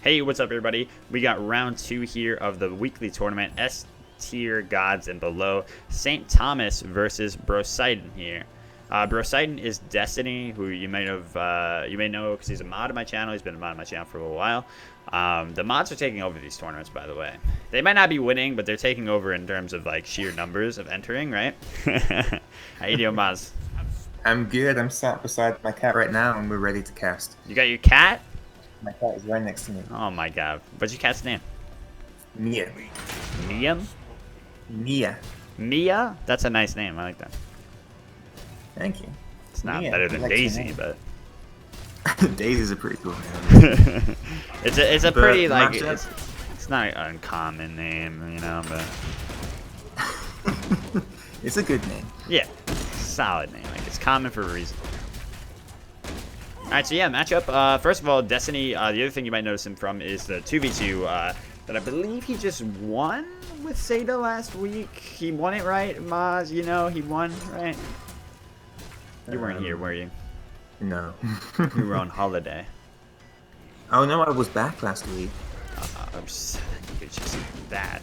Hey, what's up everybody? We got round 2 here of the weekly tournament, S tier gods and below. St. Thomas versus Brosidon here. Brosidon is Destiny, who you may know because he's a mod of my channel. He's been a mod of my channel for a little while. The mods are taking over these tournaments, by the way. They might not be winning, but they're taking over in terms of like sheer numbers of entering, right? How you doing, Maz? I'm good. I'm sat beside my cat right now, and we're ready to cast. You got your cat? My cat is right next to me. Oh my god. What's your cat's name? Mia. Mia? Mia. Mia? That's a nice name. I like that. Thank you. It's not Mia, better than like Daisy, but Daisy's a pretty cool name. it's a pretty like matchup? it's not an uncommon name, you know, but It's a good name. yeah, solid name. Like it's common for a reason. All right, so yeah, matchup. First of all, Destiny. The other thing you might notice him from is the 2v2 that I believe he just won with Seda last week. He won it, right, Maz? You know, he won, right? You weren't here, were you? No. You were on holiday. Oh no, I was back last week. It's just that.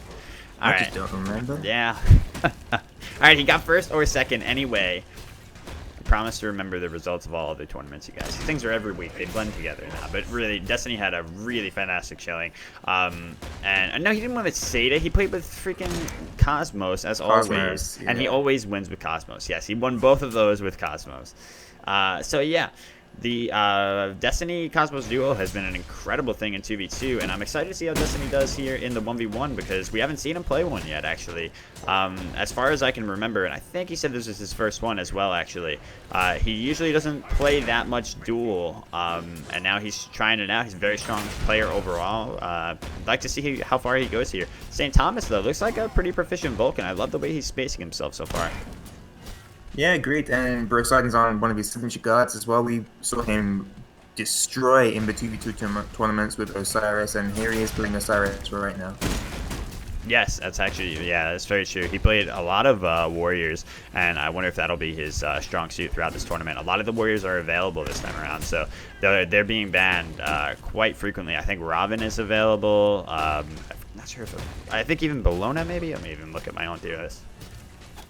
I All right. just don't remember. Yeah. All right, he got first or second anyway. I promise to remember the results of all other tournaments, you guys. These things are every week. They blend together now. But really, Destiny had a really fantastic showing. And no, he didn't win with Seda. He played with freaking Cosmos, as always. Yeah. And he always wins with Cosmos. Yes, he won both of those with Cosmos. So, yeah. The Destiny Cosmos duo has been an incredible thing in 2v2, and I'm excited to see how Destiny does here in the 1v1 because we haven't seen him play one yet, actually. As far as I can remember, and I think he said this is his first one as well, actually. He usually doesn't play that much duel, and now he's trying it out. He's a very strong player overall. I'd like to see how far he goes here. St. Thomas, though, looks like a pretty proficient Vulcan. I love the way he's spacing himself so far. Yeah, great. And Brosidon's on one of his signature guards as well. We saw him destroy in the 2v2 tournaments with Osiris, and here he is playing Osiris right now. Yes, that's actually, yeah, that's very true. He played a lot of warriors, and I wonder if that'll be his strong suit throughout this tournament. A lot of the warriors are available this time around, so they're being banned quite frequently. I think Robin is available. I'm not sure if I think even Bologna maybe. Let me even look at my own tier list.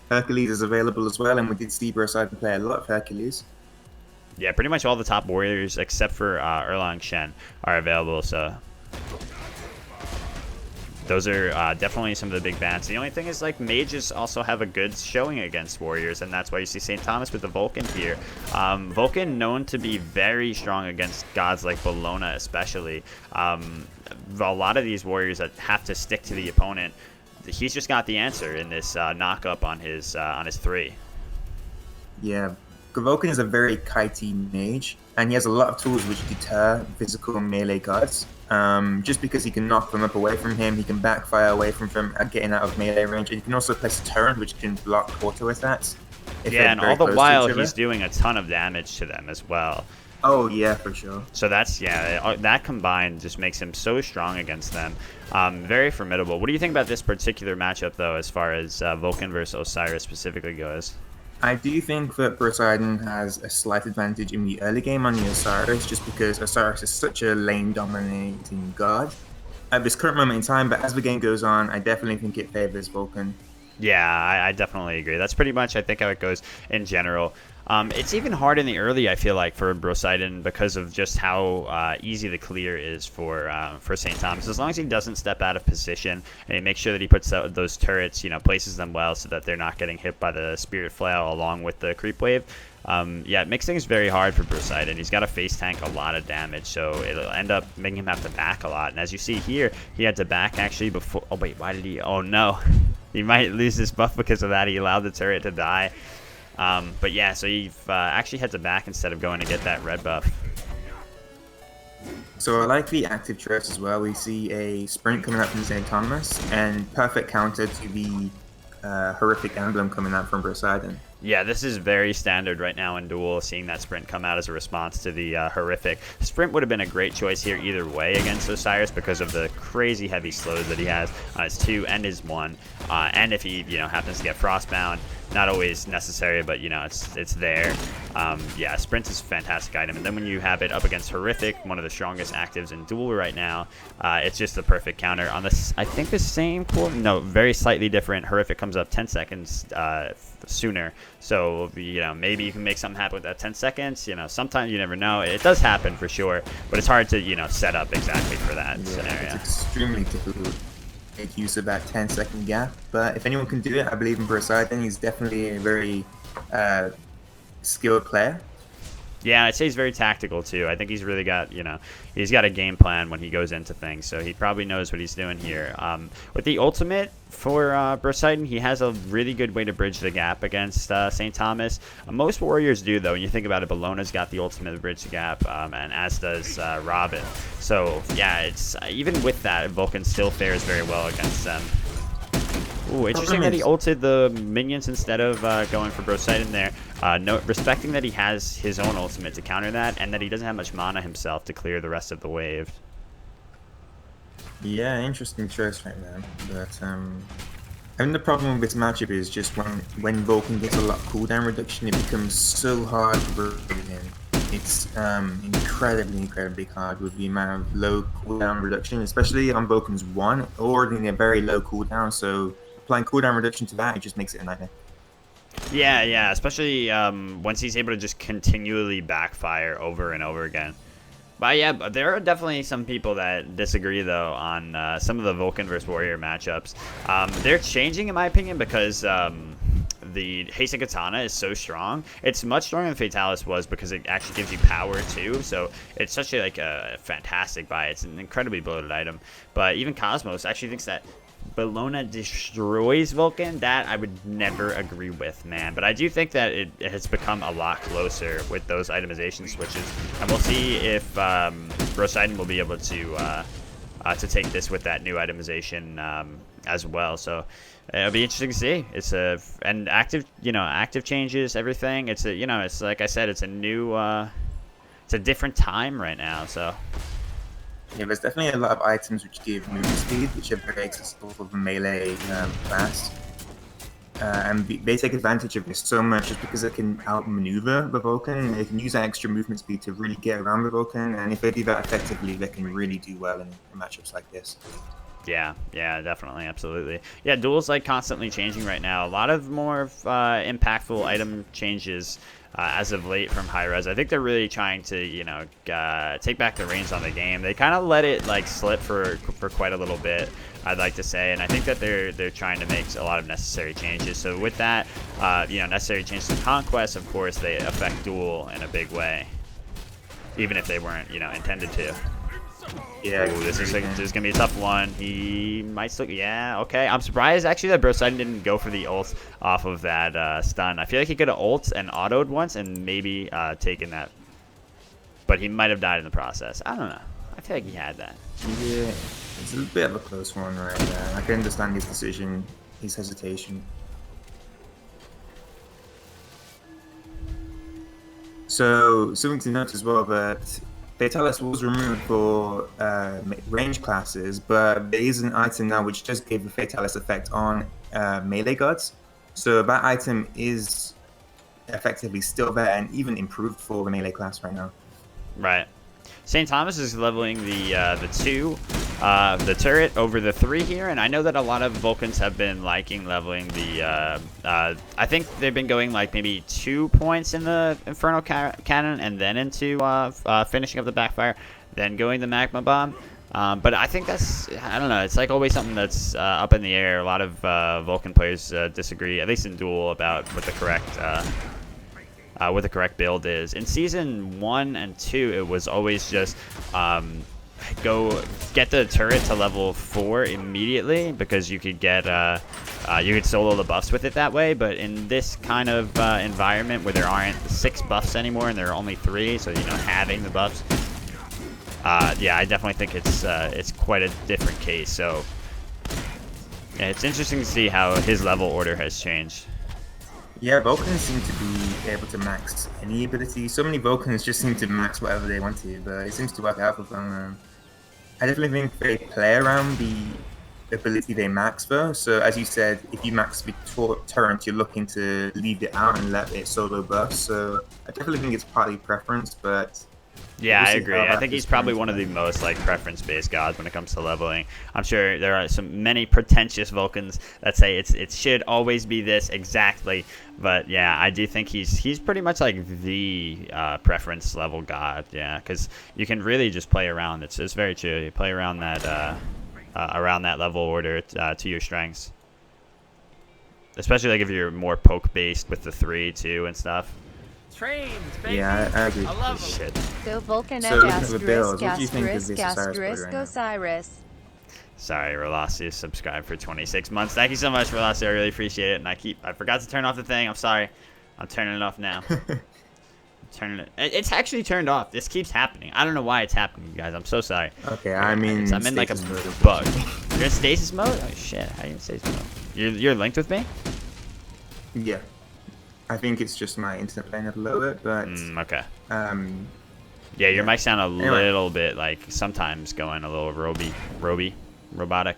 Hercules is available as well, and we did see Brosidon play a lot of Hercules. Yeah, pretty much all the top warriors except for Erlang Shen are available, so those are definitely some of the big bans. The only thing is, like, mages also have a good showing against warriors, and that's why you see St. Thomas with the Vulcan here. Vulcan known to be very strong against gods like Bologna especially. A lot of these warriors that have to stick to the opponent, he's just got the answer in this knock up on his 3. Yeah, Vulcan is a very kitey mage, and he has a lot of tools which deter physical melee guards. Just because he can knock them up away from him, he can backfire away from them getting out of melee range, and he can also place a turret which can block auto attacks. Yeah, and all the while he's doing a ton of damage to them as well. Oh yeah, for sure. So that's, yeah, that combined just makes him so strong against them. Very formidable. What do you think about this particular matchup, though, as far as Vulcan versus Osiris specifically goes? I do think that Brosidon has a slight advantage in the early game on the Osiris, just because Osiris is such a lane-dominating guard at this current moment in time, but as the game goes on, I definitely think it favors Vulcan. Yeah, I definitely agree. That's pretty much, I think, how it goes in general. It's even hard in the early, I feel like, for Brosidon because of just how easy the clear is for St. Thomas. As long as he doesn't step out of position and he makes sure that he puts out those turrets, you know, places them well so that they're not getting hit by the Spirit Flail along with the creep wave. Yeah, it makes things very hard for Brosidon. He's got to face tank a lot of damage, so it'll end up making him have to back a lot. And as you see here, he had to back actually before. Oh wait, why did he? Oh no, he might lose his buff because of that. He allowed the turret to die. But yeah, so you've actually had to back instead of going to get that red buff. So I like the active turrets as well. We see a sprint coming out from St. Thomas, and perfect counter to the horrific emblem coming out from Brosidon. Yeah, this is very standard right now in Duel, seeing that sprint come out as a response to the horrific. Sprint would have been a great choice here either way against Osiris because of the crazy heavy slows that he has on his 2 and his 1. And if he, happens to get Frostbound, not always necessary, but, it's there. Yeah, Sprint is a fantastic item. And then when you have it up against Horrific, one of the strongest actives in Duel right now, it's just the perfect counter. On this, I think the same cooldown, no, very slightly different. Horrific comes up 10 seconds sooner. So, maybe you can make something happen with that 10 seconds. Sometimes you never know. It does happen for sure, but it's hard to, set up exactly for that scenario. It's extremely difficult to make use of that 10-second gap. But if anyone can do it, I believe in Poseidon. He's definitely a very skilled player. Yeah, I'd say he's very tactical too. I think he's really got, he's got a game plan when he goes into things. So he probably knows what he's doing here. With the ultimate for Poseidon, he has a really good way to bridge the gap against St. Thomas. Most warriors do, though. When you think about it, Bellona's got the ultimate to bridge the gap, and as does Robin. So yeah, it's even with that, Vulcan still fares very well against them. Ooh, interesting that he ulted the minions instead of going for Poseidon there. Respecting that he has his own ultimate to counter that, and that he doesn't have much mana himself to clear the rest of the wave. Yeah, interesting choice right now. But I think the problem with this matchup is just when Vulcan gets a lot of cooldown reduction, it becomes so hard to bring him. It's incredibly hard with the amount of low cooldown reduction, especially on Vulcan's 1, already a very low cooldown, so applying cooldown reduction to that, it just makes it a nightmare. Yeah, especially once he's able to just continually backfire over and over again. But yeah, there are definitely some people that disagree, though, on some of the Vulcan versus Warrior matchups. They're changing, in my opinion, because the Hasten Katana is so strong. It's much stronger than Fatalis was because it actually gives you power, too. So it's such a fantastic buy. It's an incredibly bloated item. But even Cosmos actually thinks that Bellona destroys Vulcan. That I would never agree with, man. But I do think that it has become a lot closer with those itemization switches, and we'll see if Poseidon will be able to take this with that new itemization as well. So it'll be interesting to see. It's and active changes, everything. It's it's like I said, it's a new it's a different time right now. So. Yeah, there's definitely a lot of items which give movement speed, which are very accessible for the melee class. And they take advantage of this so much just because they can outmaneuver the Vulcan. They can use that extra movement speed to really get around the Vulcan, and if they do that effectively, they can really do well in matchups like this. Yeah, definitely, absolutely. Yeah, Duel's constantly changing right now. A lot of more impactful item changes as of late from Hi-Rez. I think they're really trying to, take back the reins on the game. They kind of let it slip for quite a little bit, I'd like to say, and I think that they're trying to make a lot of necessary changes. So with that, necessary changes to Conquest, of course, they affect Duel in a big way, even if they weren't, intended to. Yeah, ooh, this is gonna be a tough one. He might still. Yeah, okay. I'm surprised actually that Poseidon didn't go for the ult off of that stun. I feel like he could have ult and autoed once and maybe taken that, but he might have died in the process. I don't know. I feel like he had that. Yeah, it's a bit of a close one right there. I can understand his decision, his hesitation. So something to note as well that Fatalis was removed for range classes, but there is an item now which just gave the Fatalis effect on melee gods. So that item is effectively still there and even improved for the melee class right now. Right. St. Thomas is leveling the 2, the turret over the 3 here, and I know that a lot of Vulcans have been liking leveling the, I think they've been going maybe 2 points in the Infernal Cannon and then into finishing up the backfire, then going the Magma Bomb. But I think that's, I don't know, it's always something that's up in the air. A lot of Vulcan players disagree, at least in Duel, about what the correct build is. In Season 1 and 2, it was always just go get the turret to level 4 immediately because you could get you could solo the buffs with it that way. But in this kind of environment where there aren't 6 buffs anymore and there are only 3, so having the buffs, yeah, I definitely think it's quite a different case. So yeah, it's interesting to see how his level order has changed. Yeah, Vulcans seem to be able to max any ability. So many Vulcans just seem to max whatever they want to, but it seems to work out for them. I definitely think they play around the ability they max though. So as you said, if you max the torrent, you're looking to leave it out and let it solo burst. So I definitely think it's partly preference, but Yeah, we'll I see how agree. I that think he's just probably turns one of out. the most like preference-based gods when it comes to leveling. I'm sure there are many pretentious Vulcans that say it should always be this exactly, but yeah, I do think he's pretty much like the preference level god. Yeah, because you can really just play around. It's very true. You play around that level order to your strengths, especially like if you're more poke-based with the 3, 2, and stuff. Trains, baby. Yeah, I agree. I love Shit. Go Vulcan So looking at the builds, asterisk what do you think of asterisk this Osiris build asterisk right now? Osiris. Sorry, Rolasi subscribed for 26 months. Thank you so much, Rolasi. I really appreciate it. And I forgot to turn off the thing. I'm sorry. I'm turning it off now. Turning it. It's actually turned off. This keeps happening. I don't know why it's happening, you guys. I'm so sorry. Okay, I'm in. I'm in like a stasis mode. bug. You're in stasis mode? Oh shit! How are you in stasis mode? You're linked with me? Yeah, I think it's just my internet playing up a little bit, but Okay. um, Yeah, your Yeah. mic sound a Anyway. little bit like sometimes going a little robotic.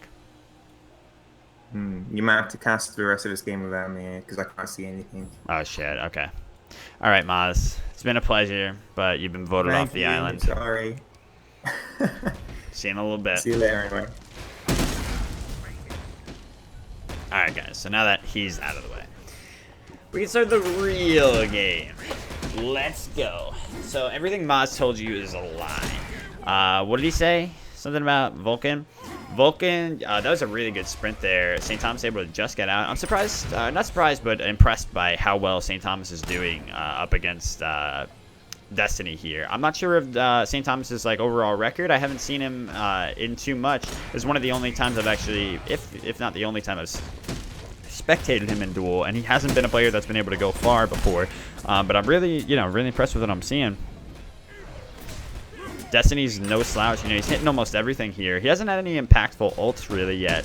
you might have to cast the rest of this game without me because I can't see anything. Oh shit. Okay. All right, Maz. It's been a pleasure, but you've been voted off Thank the you. island. Sorry. See you in a little bit. See you later anyway. Alright guys, so now that he's out of the way, we can start the real game. Let's go. So everything Maz told you is a lie. What did he say? Something about Vulcan? Vulcan, that was a really good sprint there. St. Thomas able to just get out. I'm surprised, not surprised, but impressed by how well St. Thomas is doing up against Destiny here. I'm not sure of St. Thomas's like overall record. I haven't seen him in too much. It's one of the only times I've actually, if not the only time I've spectated him in Duel, and he hasn't been a player that's been able to go far before. But I'm really, really impressed with what I'm seeing. Destiny's no slouch. He's hitting almost everything here. He hasn't had any impactful ults really yet.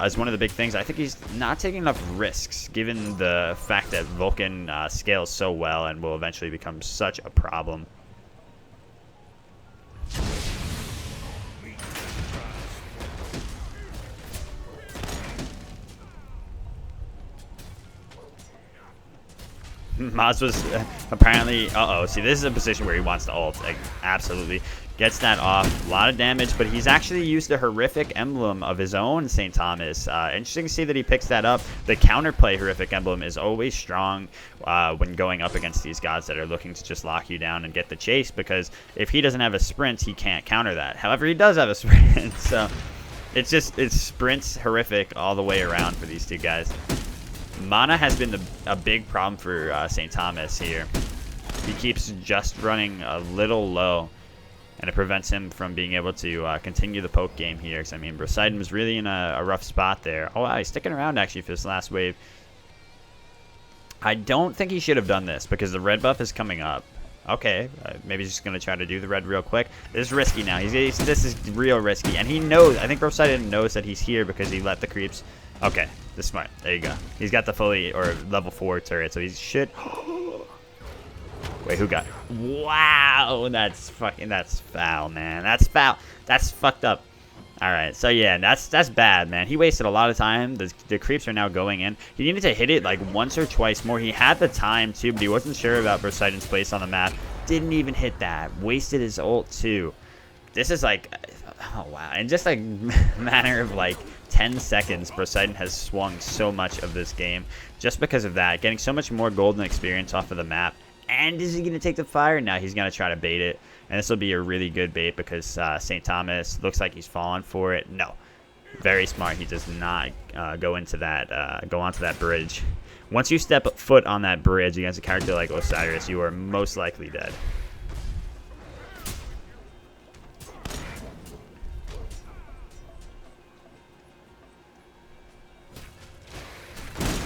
Is one of the big things. I think he's not taking enough risks, given the fact that Vulcan scales so well and will eventually become such a problem. Maz was apparently... Uh-oh. See, this is a position where he wants to ult. Like, absolutely. Gets that off. A lot of damage, but he's actually used a horrific emblem of his own, St. Thomas. Interesting to see that he picks that up. The counterplay horrific emblem is always strong when going up against these gods that are looking to just lock you down and get the chase, because if he doesn't have a sprint, he can't counter that. However, he does have a sprint, so it's sprints horrific all the way around for these two guys. Mana has been a big problem for St. Thomas here. He keeps just running a little low, and it prevents him from being able to continue the poke game here. Because, I mean, Poseidon was really in a rough spot there. Oh, wow, he's sticking around, actually, for this last wave. I don't think he should have done this, because the red buff is coming up. Okay, maybe he's just going to try to do the red real quick. This is risky now. This is real risky. And he knows, I think Poseidon knows that he's here because he let the creeps... Okay, this is smart. There you go. He's got the fully, or level 4 turret, so he should... Wait, who got... Wow, that's foul, man. That's foul. That's fucked up. Alright, so yeah, that's bad, man. He wasted a lot of time. The creeps are now going in. He needed to hit it like once or twice more. He had the time, too, but he wasn't sure about Poseidon's place on the map. Didn't even hit that. Wasted his ult, too. This is like... Oh, wow. In just a matter of like 10 seconds, Poseidon has swung so much of this game just because of that. Getting so much more golden experience off of the map. And is he going to take the fire? No, he's going to try to bait it. And this will be a really good bait because St. Thomas looks like he's falling for it. No. Very smart. He does not go onto that bridge. Once you step foot on that bridge against a character like Osiris, you are most likely dead.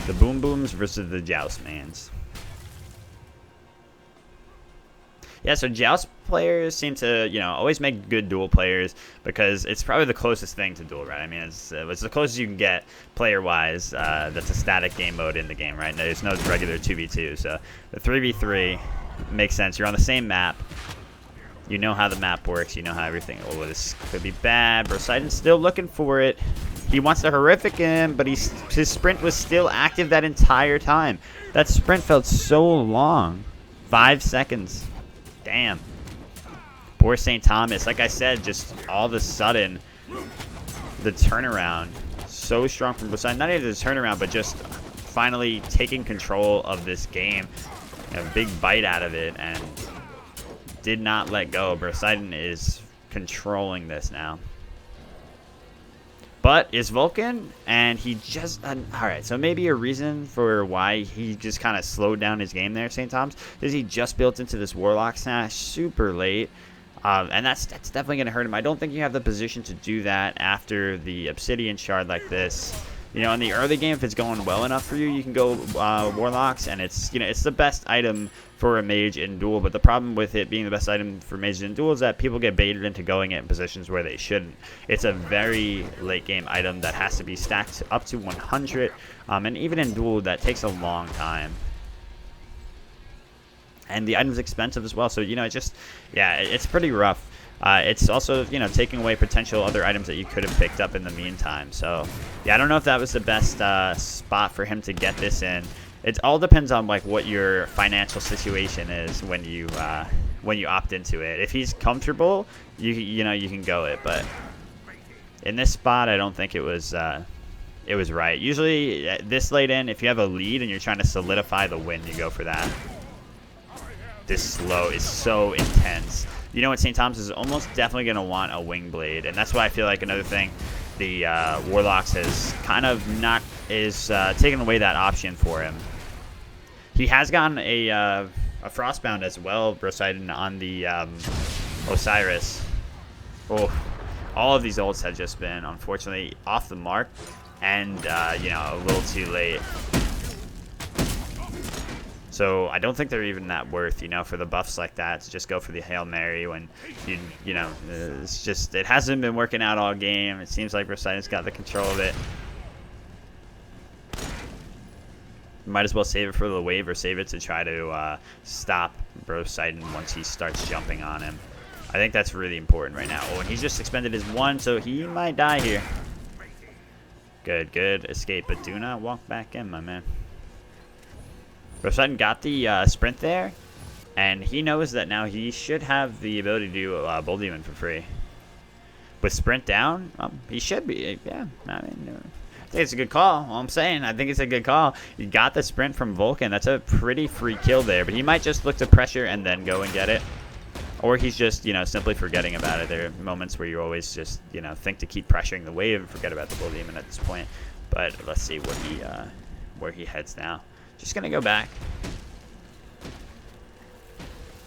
The Boom Booms versus the Joust Mans. Yeah, so Joust players seem to, always make good Duel players because it's probably the closest thing to Duel, right? I mean, it's the closest you can get player-wise that's a static game mode in the game, right? There's no regular 2v2, so the 3v3 makes sense. You're on the same map. You know how the map works. You know how everything... Oh, this could be bad. Brosidon's still looking for it. He wants to horrific him, but his sprint was still active that entire time. That sprint felt so long. 5 seconds. Damn. Poor St. Thomas. Like I said, just all of a sudden, the turnaround. So strong from Brosidon. Not even the turnaround, but just finally taking control of this game. A big bite out of it, and did not let go. Brosidon is controlling this now. But is Vulcan, and he just... Alright, so maybe a reason for why he just kind of slowed down his game there, St. Thomas, is he just built into this Warlock Sash super late. And that's definitely going to hurt him. I don't think you have the position to do that after the Obsidian Shard like this. In the early game, if it's going well enough for you, you can go Warlocks, and it's the best item for a mage in Duel. But the problem with it being the best item for mages in Duel is that people get baited into going it in positions where they shouldn't. It's a very late game item that has to be stacked up to 100, and even in Duel, that takes a long time. And the item's expensive as well, so it's pretty rough. It's also, taking away potential other items that you could have picked up in the meantime. So, yeah, I don't know if that was the best spot for him to get this in. It all depends on what your financial situation is when you opt into it. If he's comfortable, you can go it. But in this spot, I don't think it was right. Usually, this late in, if you have a lead and you're trying to solidify the win, you go for that. This slow is so intense. You know what, St. Thomas is almost definitely going to want a Wing Blade, and that's why I feel like another thing the Warlocks has kind of taken away that option for him. He has gotten a Frostbound as well, Brosidon, on the Osiris. Oh, all of these ults have just been, unfortunately, off the mark, and, a little too late. So I don't think they're even that worth, for the buffs like that, to just go for the Hail Mary when, it's just, it hasn't been working out all game. It seems like Brosidon's got the control of it. Might as well save it for the wave or save it to try to stop Brosidon once he starts jumping on him. I think that's really important right now. Oh, and he's just expended his 1, so he might die here. Good escape, but do not walk back in, my man. Brosidon got the sprint there, and he knows that now he should have the ability to do Bull Demon for free. With sprint down, he should be. Yeah, I mean, I think it's a good call. All I'm saying, I think it's a good call. You got the sprint from Vulcan. That's a pretty free kill there, but he might just look to pressure and then go and get it. Or he's just, simply forgetting about it. There are moments where you always just, think to keep pressuring the wave and forget about the Bull Demon at this point. But let's see where he heads now. Just going to go back.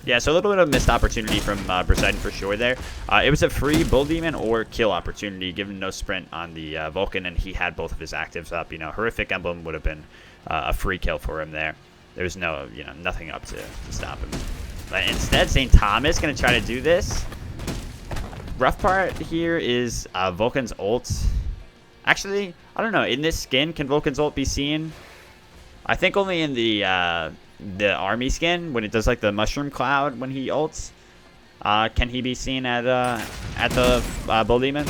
Yeah, so a little bit of missed opportunity from Brosidon for sure there. It was a free Bull Demon or kill opportunity, given no sprint on the Vulcan, and he had both of his actives up. Horrific Emblem would have been a free kill for him there. There's no, nothing up to stop him. But instead, St. Thomas going to try to do this. Rough part here is Vulcan's ult. Actually, I don't know. In this skin, can Vulcan's ult be seen? I think only in the army skin, when it does like the mushroom cloud when he ults, can he be seen at the Bull Demon?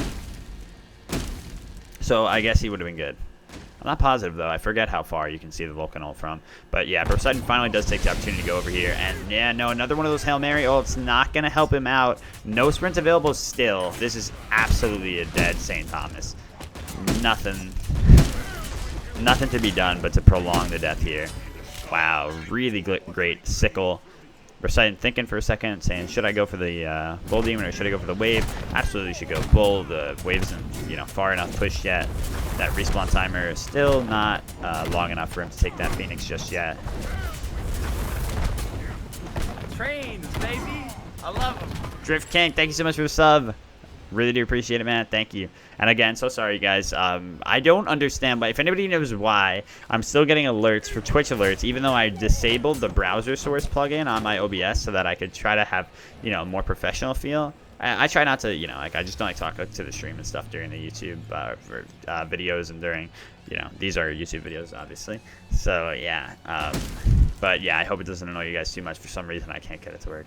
So I guess he would have been good. I'm not positive though. I forget how far you can see the Vulcan ult from. But yeah, Brosidon finally does take the opportunity to go over here, and yeah, no, another one of those Hail Mary ults not gonna help him out. No sprint available still. This is absolutely a dead St. Thomas. Nothing to be done but to prolong the death here. Wow, really great sickle. Brosidon thinking for a second, saying, should I go for the Bull Demon or should I go for the wave? Absolutely should go Bull. The wave isn't far enough pushed yet. That respawn timer is still not long enough for him to take that Phoenix just yet. Trains, baby. I love them. Drift King, thank you so much for the sub. Really do appreciate it, man. Thank you. And again, so sorry, guys. I don't understand, but if anybody knows why, I'm still getting alerts for Twitch alerts, even though I disabled the browser source plugin on my OBS so that I could try to have, you know, more professional feel. I try not to, you know, like I just don't like talk to the stream and stuff during the YouTube videos and during, you know, these are YouTube videos, obviously. So yeah, but yeah, I hope it doesn't annoy you guys too much. For some reason, I can't get it to work.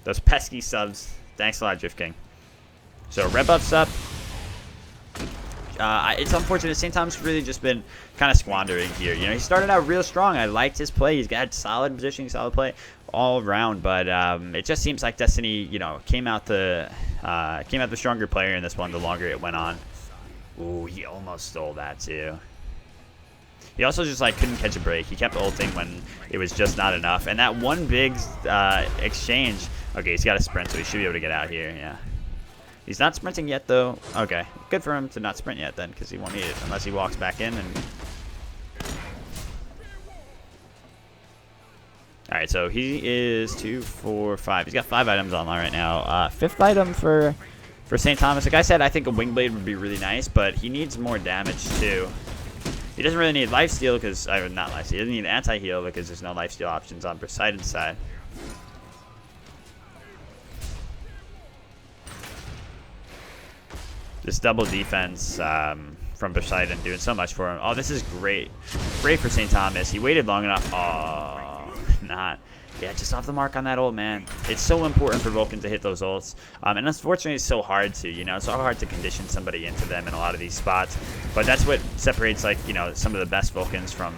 Those pesky subs. Thanks a lot, Drift King. So red buff's up. It's unfortunate. St. Thomas really just been kind of squandering here. You know, he started out real strong. I liked his play. He's got solid positioning, solid play all around. But it just seems like Destiny, you know, came out the stronger player in this one the longer it went on. Ooh, he almost stole that too. He also just like couldn't catch a break. He kept ulting when it was just not enough. And that one big exchange. Okay, he's got a sprint, so he should be able to get out here. Yeah. He's not sprinting yet, though. Okay, good for him to not sprint yet, then, because he won't need it unless he walks back in. And all right, so he is 2, 4, 5. He's got 5 items online right now. 5th item for St. Thomas. Like I said, I think a Wingblade would be really nice, but he needs more damage too. He doesn't really need lifesteal because not lifesteal. He doesn't need anti-heal because there's no lifesteal options on Poseidon's side. This double defense from Poseidon doing so much for him. Oh, this is great. Great for St. Thomas. He waited long enough. Oh, not. Yeah, just off the mark on that ult, man. It's so important for Vulcan to hit those ults. And unfortunately, it's so hard to, you know, it's so hard to condition somebody into them in a lot of these spots. But that's what separates, like, you know, some of the best Vulcans from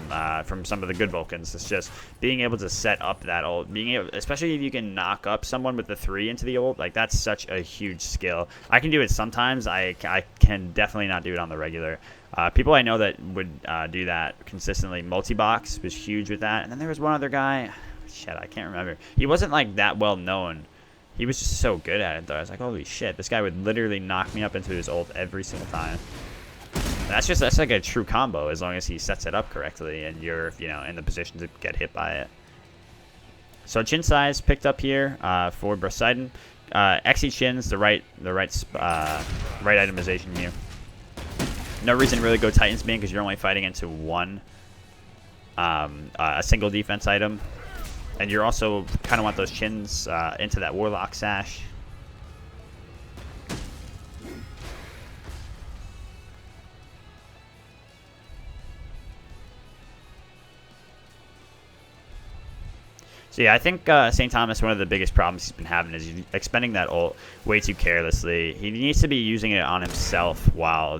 some of the good Vulcans. It's just being able to set up that ult. Being able, especially if you can knock up someone with the 3 into the ult, like, that's such a huge skill. I can do it sometimes. I can definitely not do it on the regular. People I know that would do that consistently. Multi-box was huge with that. And then there was one other guy. Shit, I can't remember. He wasn't like that well known. He was just so good at it though. I was like, holy shit, this guy would literally knock me up into his ult every single time. And that's like a true combo as long as he sets it up correctly and you're, you know, in the position to get hit by it. So chin size picked up here for Poseidon. XE chins, the right itemization here. No reason to really go Titan's Bane because you're only fighting into one a single defense item. And you're also kind of want those chins into that Warlock Sash. So yeah, I think St. Thomas, one of the biggest problems he's been having is he's expending that ult way too carelessly. He needs to be using it on himself while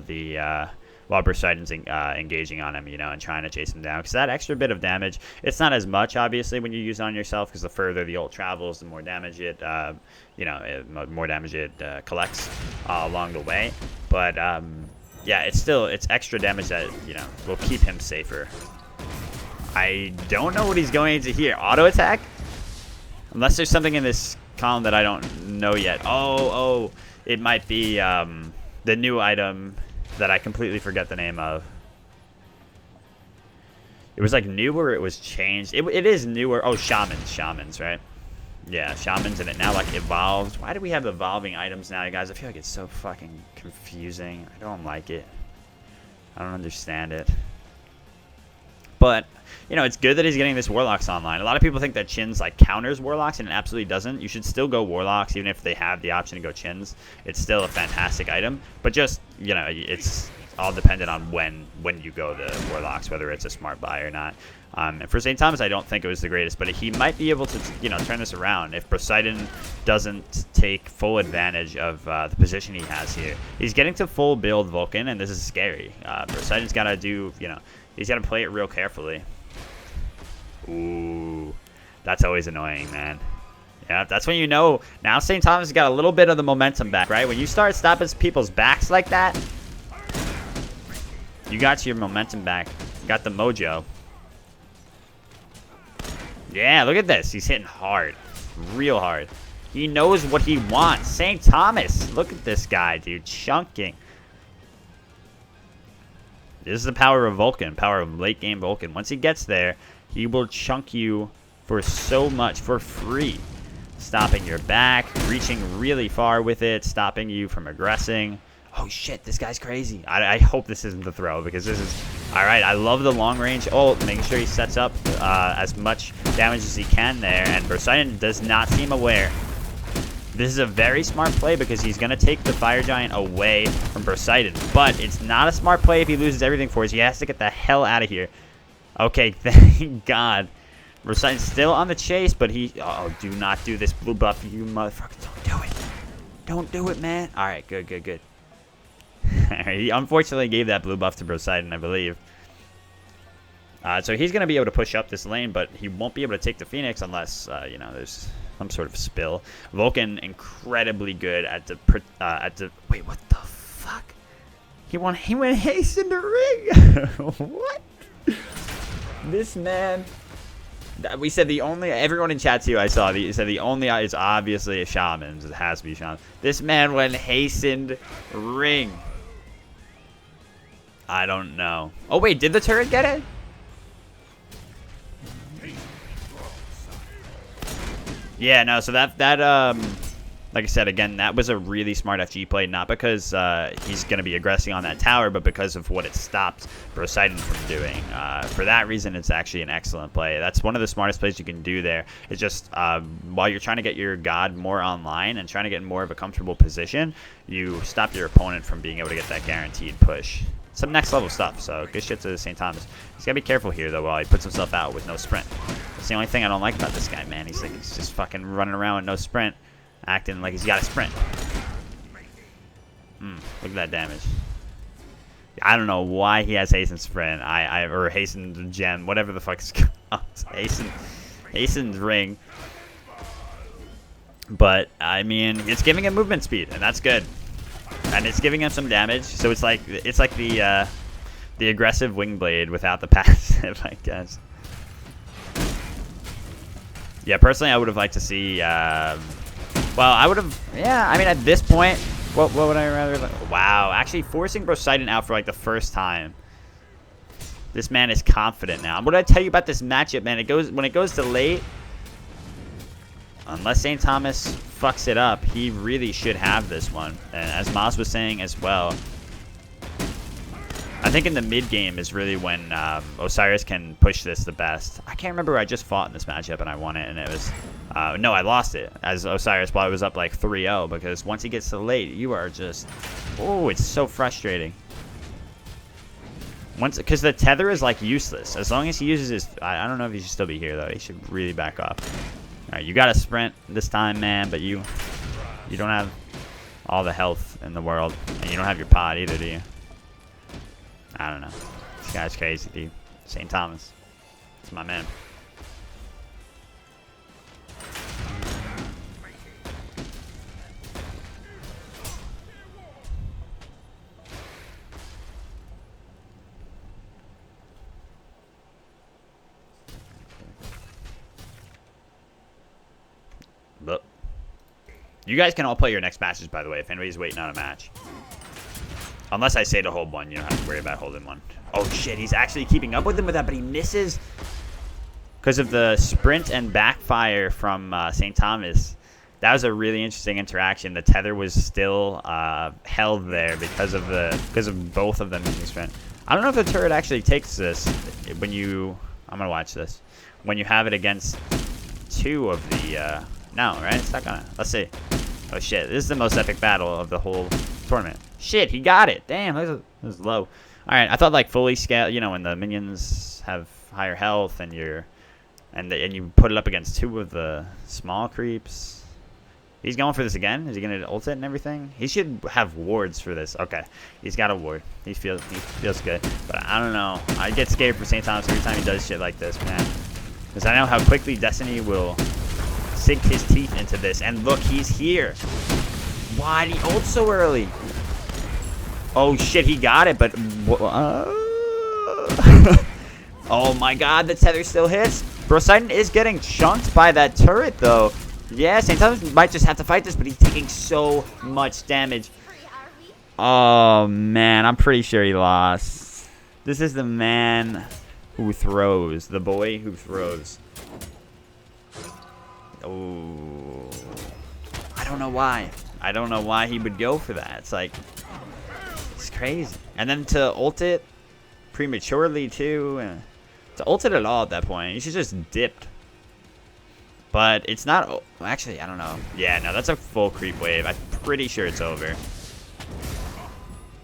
Poseidon's engaging on him, you know, and trying to chase him down. Because that extra bit of damage, it's not as much, obviously, when you use it on yourself, because the further the ult travels, the more damage it, collects along the way. But, yeah, it's extra damage that, you know, will keep him safer. I don't know what he's going into here. Auto attack? Unless there's something in this column that I don't know yet. Oh, it might be the new item that I completely forget the name of. It was like new or it was changed. It is newer. Oh, shamans, right? Yeah, shamans, and it now like evolves. Why do we have evolving items now, you guys? I feel like it's so fucking confusing. I don't like it. I don't understand it. But, you know, it's good that he's getting this Warlocks online. A lot of people think that Chins, like, counters Warlocks, and it absolutely doesn't. You should still go Warlocks, even if they have the option to go Chins. It's still a fantastic item. But just, you know, it's all dependent on when you go the Warlocks, whether it's a smart buy or not. And for St. Thomas, I don't think it was the greatest, but he might be able to, you know, turn this around if Poseidon doesn't take full advantage of the position he has here. He's getting to full build Vulcan, and this is scary. Poseidon's got to do, you know, he's got to play it real carefully. Ooh, that's always annoying, man. Yeah, that's when you know now St. Thomas has got a little bit of the momentum back, right? When you start stopping people's backs like that, you got your momentum back. You got the mojo. Yeah, look at this. He's hitting hard. Real hard. He knows what he wants. St. Thomas. Look at this guy, dude. Chunking. This is the power of Vulcan. Power of late game Vulcan. Once he gets there, he will chunk you for so much for free. stopping your back, reaching really far with it, stopping you from aggressing. Oh shit, this guy's crazy. I hope this isn't the throw, because this is... Alright, I love the long range ult, making sure he sets up as much damage as he can there, and Poseidon does not seem aware. This is a very smart play because he's going to take the Fire Giant away from Poseidon, but it's not a smart play if he loses everything for us. He has to get the hell out of here. Okay, thank God. Poseidon's still on the chase, but he... Oh, do not do this blue buff, you motherfucker. Don't do it. Don't do it, man. Alright, good, good, good. He unfortunately gave that blue buff to Poseidon, I believe. So he's going to be able to push up this lane, but he won't be able to take the Phoenix unless, you know, there's some sort of spill. Vulcan incredibly good at the wait, what the fuck? He went haste into ring. What? This man. We said the only, everyone in chat too, I saw, said the only is obviously a shaman. It has to be shaman. This man went hastened ring. I don't know. Oh wait, did the turret get it? Yeah, no, so that like I said, again, that was a really smart FG play, not because he's going to be aggressing on that tower, but because of what it stopped Poseidon from doing. For that reason, it's actually an excellent play. That's one of the smartest plays you can do there. It's just while you're trying to get your god more online and trying to get in more of a comfortable position, you stop your opponent from being able to get that guaranteed push. Some next level stuff, so good shit to St. Thomas. He's got to be careful here, though, while he puts himself out with no sprint. That's the only thing I don't like about this guy, man. He's just fucking running around with no sprint, acting like he's got a sprint. Look at that damage. I don't know why he has hasten sprint. Or hasten gem, whatever the fuck is called. Hastened ring. But I mean, it's giving him movement speed, and that's good. And it's giving him some damage, so it's like the aggressive wing blade without the passive, I guess. Yeah, personally, I would have liked to see. Well, I would have. Yeah, I mean, at this point, what would I rather? Wow, actually forcing Poseidon out for like the first time. This man is confident now. What did I tell you about this matchup, man? When it goes to late. Unless St. Thomas fucks it up, he really should have this one. And as Moz was saying as well, I think in the mid game is really when Osiris can push this the best. I can't remember who I just fought in this matchup and I won it, and it was... no, I lost it as Osiris while I was up like 3-0, because once he gets to late, you are just... Oh, it's so frustrating. Because the tether is like useless. As long as he uses his... I don't know if he should still be here, though. He should really back off. Alright, you got a sprint this time, man, but you don't have all the health in the world. And you don't have your pod either, do you? I don't know. This guy's crazy, dude. St. Thomas. It's my man. But you guys can all play your next matches, by the way, if anybody's waiting on a match. Unless I say to hold one, you don't have to worry about holding one. Oh shit, he's actually keeping up with him with that, but he misses because of the sprint and backfire from St. Thomas. That was a really interesting interaction. The tether was still held there because of both of them using sprint. I don't know if the turret actually takes this when you... I'm gonna watch this. When you have it against two of the... no, right? It's not gonna... Let's see. Oh shit, this is the most epic battle of the whole tournament. Shit, he got it. Damn, this is low. Alright, I thought like fully scale, you know, when the minions have higher health and you're... And you put it up against two of the small creeps. He's going for this again? Is he going to ult it and everything? He should have wards for this. Okay, he's got a ward. He feels good. But I don't know. I get scared for St. Thomas every time he does shit like this, man. Because I know how quickly Destiny will sink his teeth into this. And look, he's here. Why did he ult so early? Oh shit, he got it, but... Oh my god, the tether still hits. Poseidon is getting chunked by that turret, though. Yeah, St. Thomas might just have to fight this, but he's taking so much damage. Oh, man, I'm pretty sure he lost. This is the man who throws. The boy who throws. Oh, I don't know why. I don't know why he would go for that. It's like, it's crazy. And then to ult it prematurely too. To ult it at all at that point, you should just dipped. But it's not. Actually, I don't know. Yeah, no, that's a full creep wave. I'm pretty sure it's over.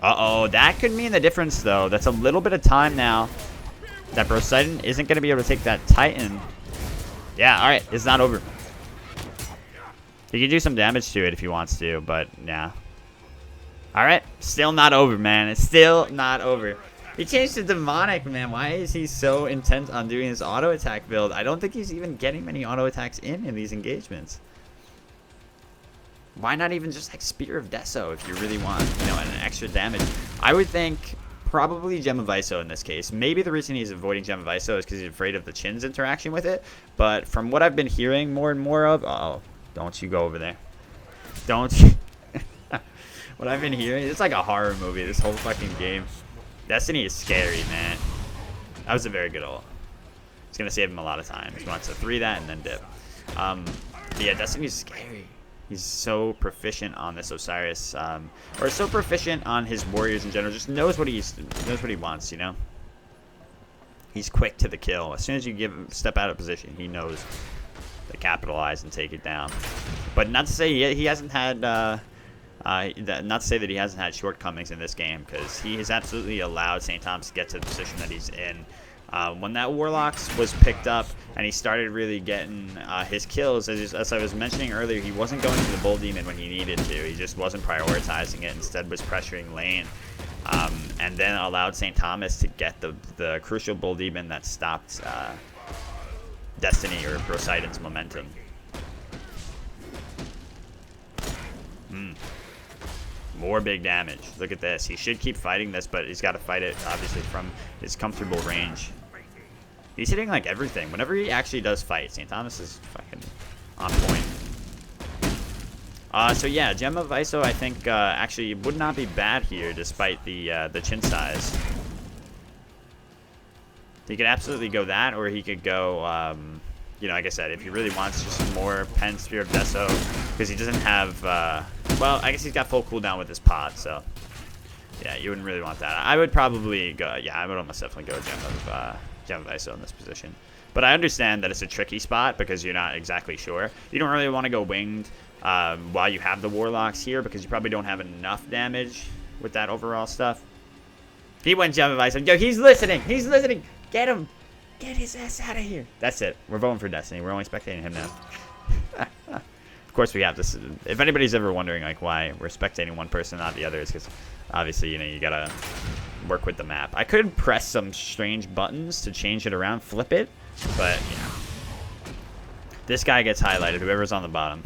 Uh-oh, that could mean the difference though. That's a little bit of time now that Poseidon isn't going to be able to take that Titan. Yeah, all right, it's not over. He can do some damage to it if he wants to, but yeah. All right, still not over, man. It's still not over. He changed to demonic, man. Why is he so intent on doing his auto attack build? I don't think he's even getting many auto attacks in these engagements. Why not even just like Spear of Deso if you really want, you know, an extra damage? I would think probably Gem of Iso in this case. Maybe the reason he's avoiding Gem of Iso is because he's afraid of the Chin's interaction with it. But from what I've been hearing more and more of, uh-oh, don't you go over there. Don't you. What I've been hearing, it's like a horror movie, this whole fucking game. Destiny is scary, man. That was a very good ult. It's going to save him a lot of time. He wants to 3 that and then dip. Yeah, Destiny's scary. He's so proficient on this Osiris, or so proficient on his warriors in general. Just knows what he wants, you know. He's quick to the kill. As soon as you step out of position, he knows to capitalize and take it down. But not to say he hasn't had, not to say that he hasn't had shortcomings in this game, because he has absolutely allowed St. Thomas to get to the position that he's in. When that Warlock was picked up and he started really getting his kills, as I was mentioning earlier, he wasn't going to the Bull Demon when he needed to. He just wasn't prioritizing it. Instead was pressuring lane. And then allowed St. Thomas to get the crucial Bull Demon that stopped Destiny or Poseidon's momentum. More big damage. Look at this. He should keep fighting this, but he's got to fight it, obviously, from his comfortable range. He's hitting, like, everything. Whenever he actually does fight, St. Thomas is fucking on point. So, yeah, Gem of Iso, I think, actually would not be bad here, despite the chin size. He could absolutely go that, or he could go, you know, like I said, if he really wants just more Pen Spear of Deso, because he doesn't have, well, I guess he's got full cooldown with his pod, so yeah, you wouldn't really want that. I would probably go, yeah, I would almost definitely go Gem of Iso in this position. But I understand that it's a tricky spot because you're not exactly sure. You don't really want to go winged while you have the Warlocks here, because you probably don't have enough damage with that overall stuff. He went Gem of Iso. Yo, he's listening. He's listening. Get him. Get his ass out of here. That's it. We're voting for Destiny. We're only spectating him now. Of course we have this. If anybody's ever wondering like why we're spectating one person, not the other, it's because obviously, you know, you gotta work with the map. I could press some strange buttons to change it around, flip it, but you know, this guy gets highlighted. Whoever's on the bottom.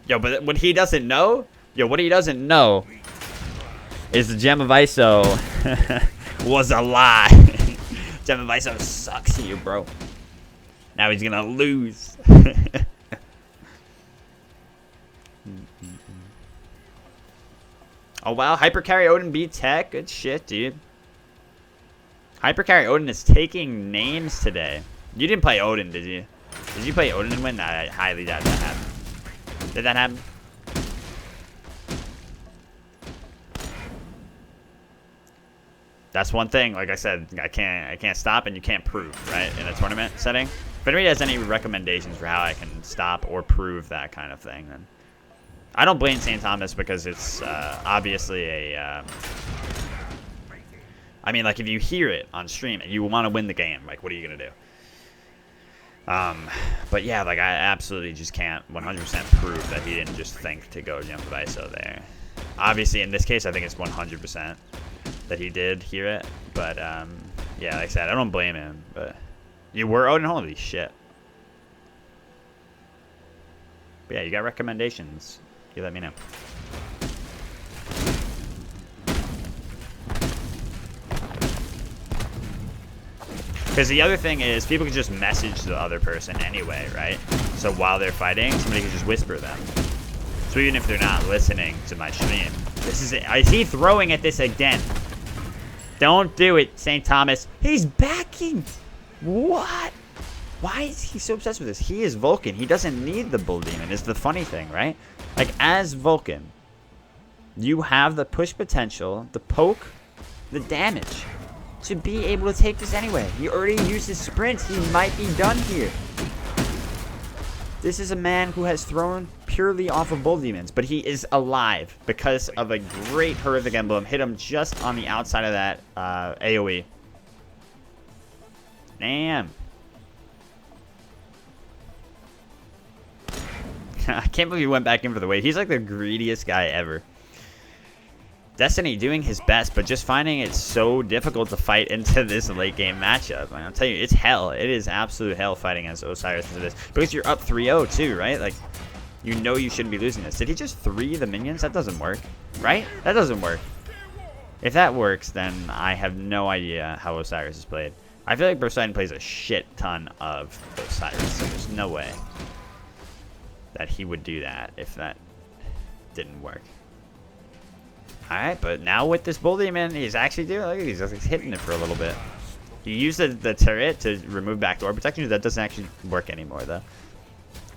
Yo, but what he doesn't know, what he doesn't know is the Gem of Iso was a lie. Gem of Iso sucks here, bro. Now he's gonna lose. Oh wow, Hypercarry Odin beat Tech. Good shit, dude. Hypercarry Odin is taking names today. You didn't play Odin, did you? Did you play Odin and win? I highly doubt that happened. Did that happen? That's one thing. Like I said, I can't stop and you can't prove, right? In a tournament setting. If anybody has any recommendations for how I can stop or prove that kind of thing, then I don't blame St. Thomas, because it's obviously a. I mean, like if you hear it on stream and you want to win the game, like what are you gonna do? But yeah, like I absolutely just can't 100% prove that he didn't just think to go Gem of Iso there. Obviously, in this case, I think it's 100% that he did hear it. But yeah, like I said, I don't blame him. But you were Odin, holy shit. But yeah, you got recommendations? You let me know. Because the other thing is, people can just message the other person anyway, right? So while they're fighting, somebody can just whisper them. So even if they're not listening to my stream, this is it. Is he throwing at this again? Don't do it, St. Thomas. He's backing. What? Why is he so obsessed with this? He is Vulcan. He doesn't need the Bull Demon, is the funny thing, right? Like, as Vulcan, you have the push potential, the poke, the damage to be able to take this anyway. He already used his sprint. He might be done here. This is a man who has thrown purely off of Bull Demons, but he is alive because of a great horrific emblem. Hit him just on the outside of that AoE. Damn. I can't believe he went back in for the wave. He's like the greediest guy ever. Destiny doing his best, but just finding it so difficult to fight into this late game matchup. Like, I'm telling you, it's hell. It is absolute hell fighting against Osiris into this. Because you're up 3-0 too, right? Like, you know you shouldn't be losing this. Did he just 3 the minions? That doesn't work, right? That doesn't work. If that works, then I have no idea how Osiris is played. I feel like Poseidon plays a shit ton of Osiris, so there's no way that he would do that if that didn't work. Alright, but now with this Bull Demon, he's actually doing, look at these, he's hitting it for a little bit. He used the turret to remove backdoor protection. That doesn't actually work anymore, though.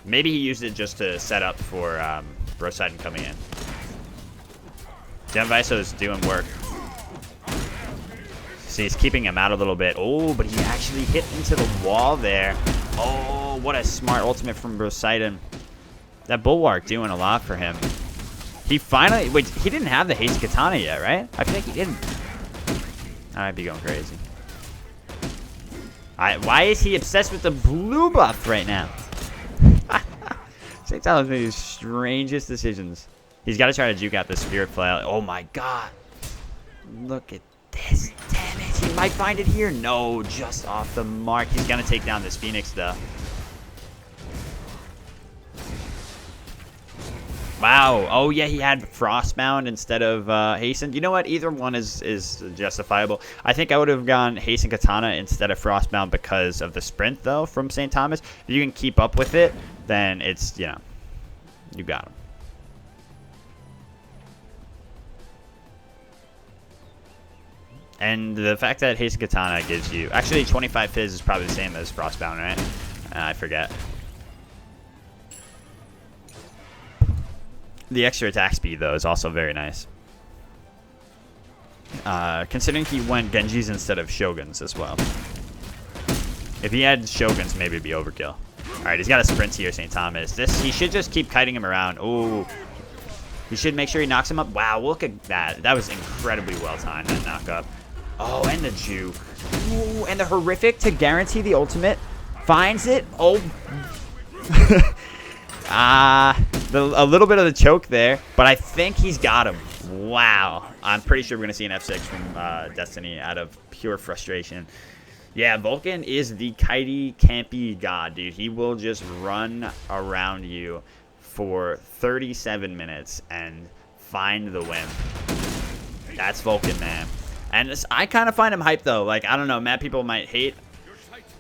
Maybe he used it just to set up for Poseidon coming in. Genviso is doing work. See, he's keeping him out a little bit. Oh, but he actually hit into the wall there. Oh, what a smart ultimate from Poseidon. That Bulwark doing a lot for him. He finally... Wait, he didn't have the Haste Katana yet, right? I think he didn't. I might be going crazy. Why is he obsessed with the blue buff right now? St. Tyler's made his strangest decisions. He's got to try to juke out the Spirit Flail. Oh my god. Look at this damage. He might find it here. No, just off the mark. He's going to take down this Phoenix, though. Wow. Oh, yeah, he had Frostbound instead of Hasten. You know what? Either one is justifiable. I think I would have gone Hasten Katana instead of Frostbound because of the sprint, though, from St. Thomas. If you can keep up with it, then it's, you know, you got him. And the fact that Hasten Katana gives you... Actually, 25 Fizz is probably the same as Frostbound, right? I forget. The extra attack speed, though, is also very nice. Considering he went Genjis instead of Shoguns as well. If he had Shoguns, maybe it'd be overkill. Alright, he's got a sprint here, St. Thomas. He should just keep kiting him around. Ooh. He should make sure he knocks him up. Wow, look at that. That was incredibly well timed, that knockup. Oh, and the juke. Ooh, and the horrific to guarantee the ultimate. Finds it. Oh. A little bit of the choke there, but I think he's got him. Wow. I'm pretty sure we're going to see an F6 from Destiny out of pure frustration. Yeah, Vulcan is the kitey, campy god, dude. He will just run around you for 37 minutes and find the win. That's Vulcan, man. And I kind of find him hype, though. Like, I don't know, mad people might hate,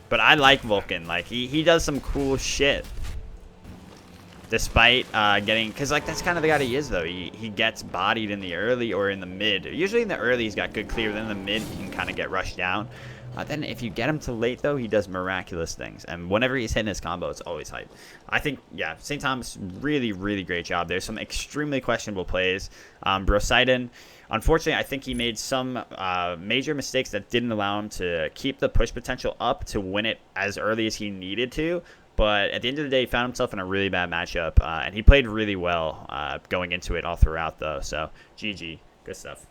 but I like Vulcan. Like, he does some cool shit. Despite getting... Because, like, that's kind of the guy he is, though. He gets bodied in the early or in the mid. Usually in the early, he's got good clear. Then in the mid, he can kind of get rushed down. Then if you get him to late, though, he does miraculous things. And whenever he's hitting his combo, it's always hype. I think, yeah, St. Thomas, really, really great job. There's some extremely questionable plays. Poseidon, unfortunately, I think he made some major mistakes that didn't allow him to keep the push potential up to win it as early as he needed to. But at the end of the day, he found himself in a really bad matchup. And he played really well going into it all throughout, though. So, GG. Good stuff.